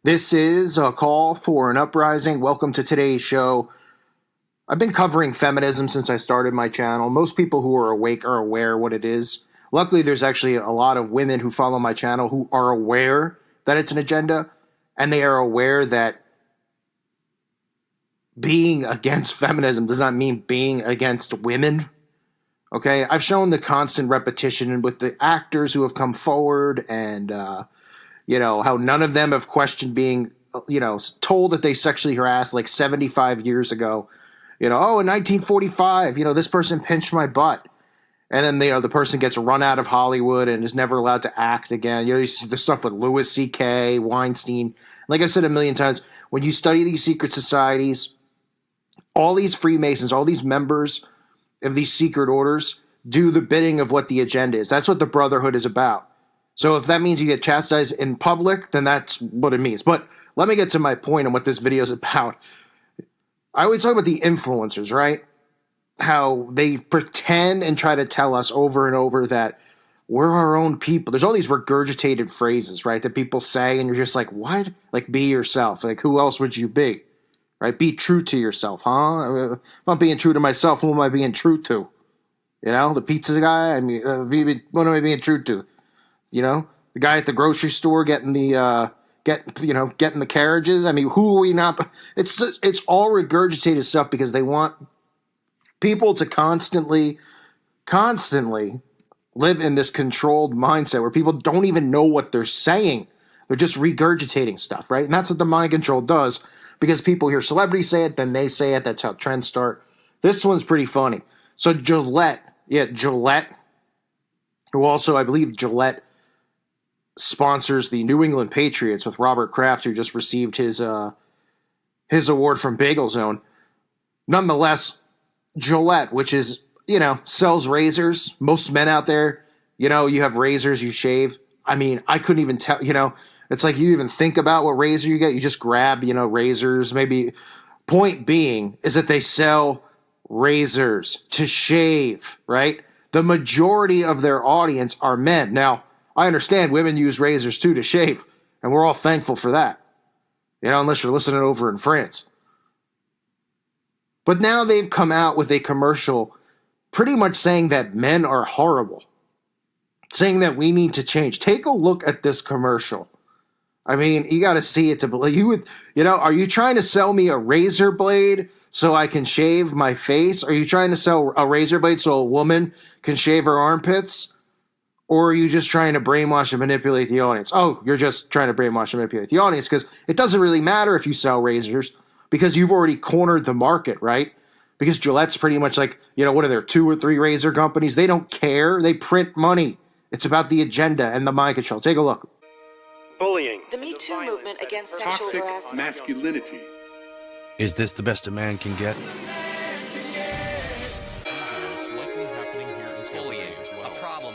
This is a call for an uprising. Welcome to today's show. I've been covering feminism since I started my channel. Most people who are awake are aware what it is. Luckily, there's actually a lot of women who follow my channel who are aware that it's an agenda, and they are aware that being against feminism does not mean being against women. Okay, I've shown the constant repetition with the actors who have come forward and, how none of them have questioned being, told that they sexually harassed like 75 years ago. In 1945, this person pinched my butt. And then, the person gets run out of Hollywood and is never allowed to act again. You see the stuff with Louis C.K., Weinstein. Like I've said a million times, when you study these secret societies, all these Freemasons, all these members of these secret orders do the bidding of what the agenda is. That's what the Brotherhood is about. So if that means you get chastised in public, then that's what it means. But let me get to my point on what this video is about. I always talk about the influencers, right? How they pretend and try to tell us over and over that we're our own people. There's all these regurgitated phrases, right, that people say, and you're just like, what? Like, be yourself. Like, who else would you be? Right? Be true to yourself, huh? If I'm not being true to myself, who am I being true to? The pizza guy? I mean, what am I being true to? The guy at the grocery store getting the getting the carriages. I mean, who are we not? It's all regurgitated stuff because they want people to constantly live in this controlled mindset where people don't even know what they're saying. They're just regurgitating stuff, right? And that's what the mind control does because people hear celebrities say it, then they say it. That's how trends start. This one's pretty funny. So Gillette, who also, I believe Gillette sponsors the New England Patriots with Robert Kraft, who just received his award from Bagel Zone. Nonetheless, Gillette, which is, sells razors. Most men out there, you have razors, you shave. I mean, I couldn't even tell, it's like you even think about what razor you get. You just grab, razors. Maybe point being is that they sell razors to shave, right? The majority of their audience are men. Now, I understand women use razors too to shave, and we're all thankful for that. Unless you're listening over in France. But now they've come out with a commercial pretty much saying that men are horrible. Saying that we need to change. Take a look at this commercial. I mean, you got to see it to believe. Are you trying to sell me a razor blade so I can shave my face? Are you trying to sell a razor blade so a woman can shave her armpits? Or are you just trying to brainwash and manipulate the audience? Oh, you're just trying to brainwash and manipulate the audience because it doesn't really matter if you sell razors because you've already cornered the market, right? Because Gillette's pretty much like, what are there, 2 or 3 razor companies? They don't care. They print money. It's about the agenda and the mind control. Take a look. Bullying. The Me Too movement against sexual harassment. Masculinity. Is this the best a man can get?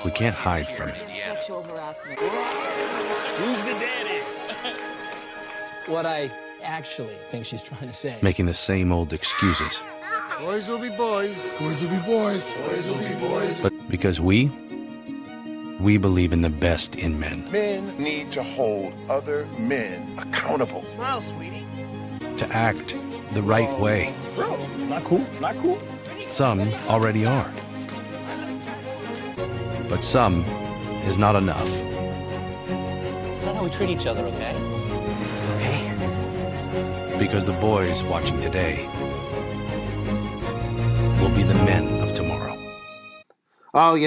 We can't hide from it. Sexual harassment. Who's the daddy? What I actually think she's trying to say. Making the same old excuses. Boys will be boys. Boys will be boys. Boys will be boys. But because we believe in the best in men. Men need to hold other men accountable. Smile, sweetie. To act the right way. Bro, not cool, not cool. Some already are. But some is not enough. It's not how we treat each other, okay? Okay? Because the boys watching today will be the men of tomorrow. Oh,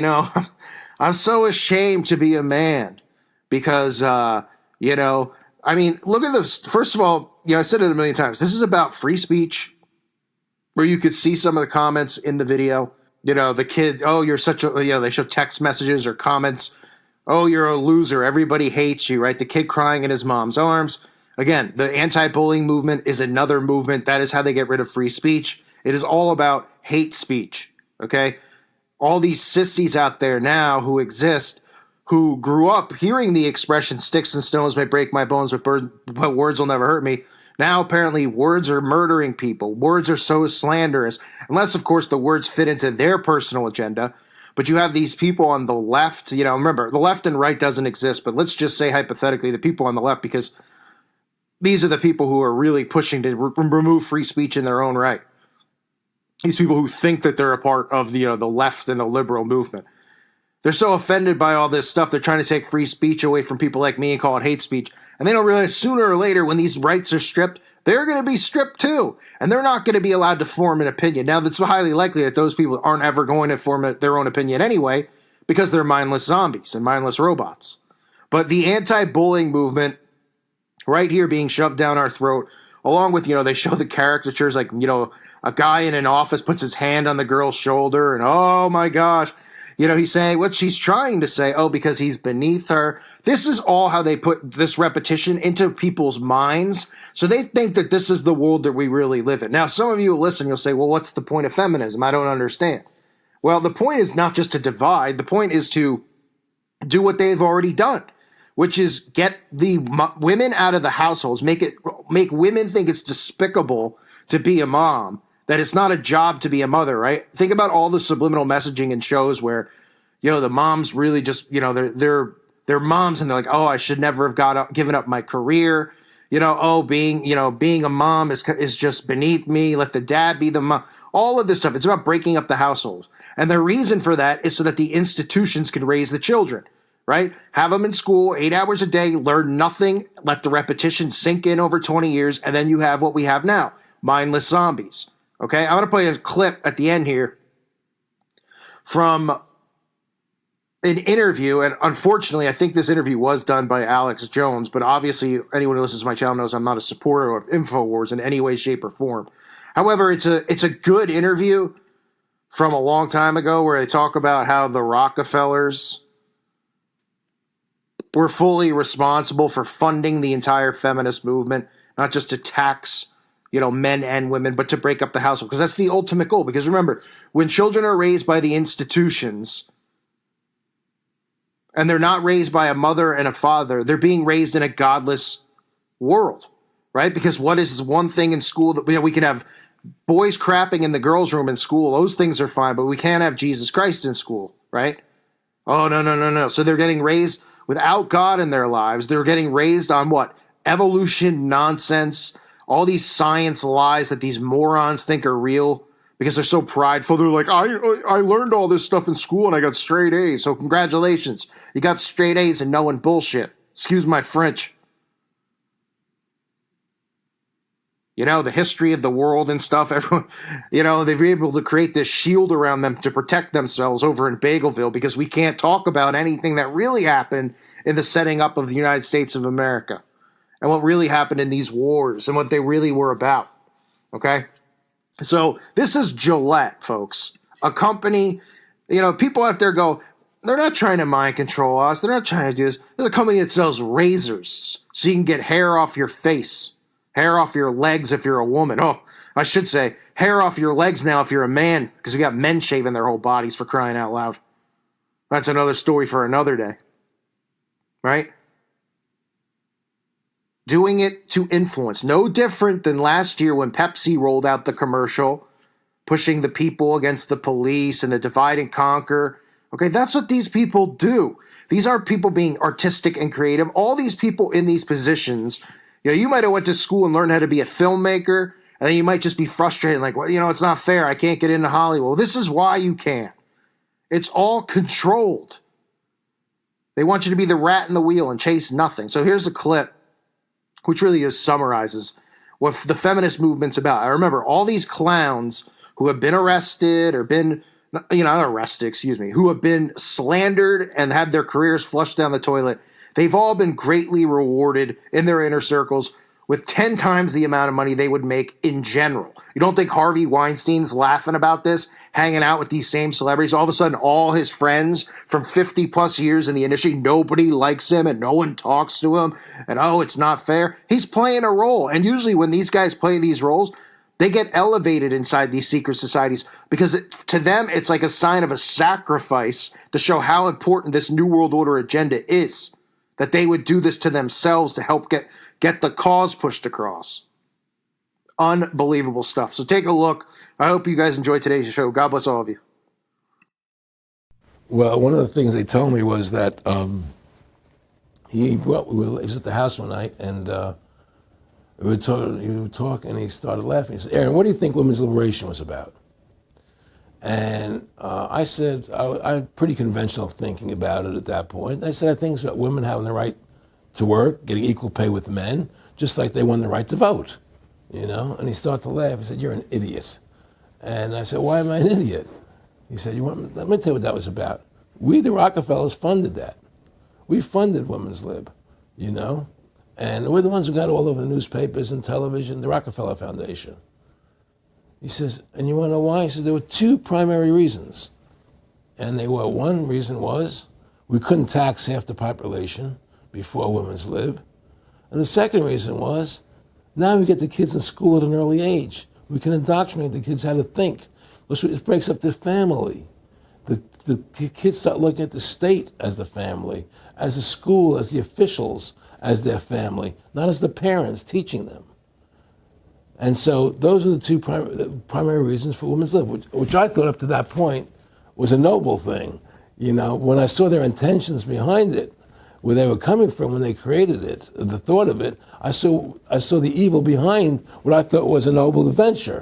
I'm so ashamed to be a man because, I mean, look at this. First of all, I said it a million times. This is about free speech where you could see some of the comments in the video. The kid, oh, you're such a, they show text messages or comments. Oh, you're a loser. Everybody hates you, right? The kid crying in his mom's arms. Again, the anti-bullying movement is another movement. That is how they get rid of free speech. It is all about hate speech, okay? All these sissies out there now who exist, who grew up hearing the expression, sticks and stones may break my bones, but words will never hurt me. Now, apparently, words are murdering people. Words are so slanderous. Unless, of course, the words fit into their personal agenda. But you have these people on the left. Remember, the left and right doesn't exist. But let's just say, hypothetically, the people on the left, because these are the people who are really pushing to remove free speech in their own right. These people who think that they're a part of the left and the liberal movement. They're so offended by all this stuff, they're trying to take free speech away from people like me and call it hate speech. And they don't realize sooner or later when these rights are stripped, they're going to be stripped too. And they're not going to be allowed to form an opinion. Now, it's highly likely that those people aren't ever going to form their own opinion anyway because they're mindless zombies and mindless robots. But the anti-bullying movement right here being shoved down our throat, along with, they show the caricatures like, a guy in an office puts his hand on the girl's shoulder and, oh my gosh, he's saying what she's trying to say, because he's beneath her. This is all how they put this repetition into people's minds. So they think that this is the world that we really live in. Now, some of you will listen, you'll say, well, what's the point of feminism? I don't understand. Well, the point is not just to divide. The point is to do what they've already done, which is get the women out of the households, make women think it's despicable to be a mom, that it's not a job to be a mother, right? Think about all the subliminal messaging in shows where, the moms really just, they're moms and they're like, oh, I should never have given up my career. Being a mom is just beneath me. Let the dad be the mom. All of this stuff. It's about breaking up the household. And the reason for that is so that the institutions can raise the children, right? Have them in school 8 hours a day, learn nothing, let the repetition sink in over 20 years, and then you have what we have now, mindless zombies. Okay, I'm going to play a clip at the end here from an interview, and unfortunately, I think this interview was done by Alex Jones, but obviously, anyone who listens to my channel knows I'm not a supporter of InfoWars in any way, shape, or form. However, it's a good interview from a long time ago where they talk about how the Rockefellers were fully responsible for funding the entire feminist movement, not just to tax men and women, but to break up the household, because that's the ultimate goal. Because remember, when children are raised by the institutions and they're not raised by a mother and a father, they're being raised in a godless world, right? Because what is one thing in school that we can have boys crapping in the girls' room in school, those things are fine, but we can't have Jesus Christ in school, right? Oh, no. So they're getting raised without God in their lives. They're getting raised on what? Evolution nonsense, all these science lies that these morons think are real because they're so prideful. They're like, I learned all this stuff in school and I got straight A's. So congratulations. You got straight A's and knowing bullshit. Excuse my French. The history of the world and stuff, everyone, they've been able to create this shield around them to protect themselves over in Bagelville because we can't talk about anything that really happened in the setting up of the United States of America and what really happened in these wars and what they really were about, okay? So this is Gillette, folks, a company, people out there go, they're not trying to mind control us. They're not trying to do this. They're a company that sells razors so you can get hair off your face. Hair off your legs if you're a woman. Oh, I should say, hair off your legs now if you're a man, because we got men shaving their whole bodies, for crying out loud. That's another story for another day. Right? Doing it to influence. No different than last year when Pepsi rolled out the commercial, pushing the people against the police and the divide and conquer. Okay, that's what these people do. These aren't people being artistic and creative. All these people in these positions, you might have went to school and learned how to be a filmmaker, and then you might just be frustrated, like, well, it's not fair. I can't get into Hollywood. Well, this is why you can't. It's all controlled. They want you to be the rat in the wheel and chase nothing. So here's a clip, which really just summarizes what the feminist movement's about. I remember all these clowns who have been arrested or been, not arrested, excuse me, who have been slandered and had their careers flushed down the toilet. They've all been greatly rewarded in their inner circles with 10 times the amount of money they would make in general. You don't think Harvey Weinstein's laughing about this, hanging out with these same celebrities? All of a sudden, all his friends from 50 plus years in the industry, nobody likes him and no one talks to him. And it's not fair. He's playing a role. And usually when these guys play these roles, they get elevated inside these secret societies because to them, it's like a sign of a sacrifice to show how important this New World Order agenda is. That they would do this to themselves to help get the cause pushed across. Unbelievable stuff. So take a look. I hope you guys enjoyed today's show. God bless all of you. Well, one of the things they told me was that he was at the house one night and We were talking, and he started laughing. He said, Aaron, what do you think women's liberation was about? And I said, I had pretty conventional thinking about it at that point. I said, I think it's about women having the right to work, getting equal pay with men, just like they won the right to vote, you know? And he started to laugh. He said, you're an idiot. And I said, why am I an idiot? He said, let me tell you what that was about. We, the Rockefellers, funded that. We funded Women's Lib, you know? And we're the ones who got all over the newspapers and television, the Rockefeller Foundation. He says, and you want to know why? He says, there were two primary reasons. And they were, one reason was we couldn't tax half the population before Women's Lib. And the second reason was, now we get the kids in school at an early age. We can indoctrinate the kids how to think. It breaks up the family. The kids start looking at the state as the family, as the school, as the officials, as their family, not as the parents teaching them. And so those are the two primary reasons for Women's Lib, which I thought up to that point was a noble thing. You know, when I saw their intentions behind it, where they were coming from when they created it, the thought of it, I saw the evil behind what I thought was a noble adventure.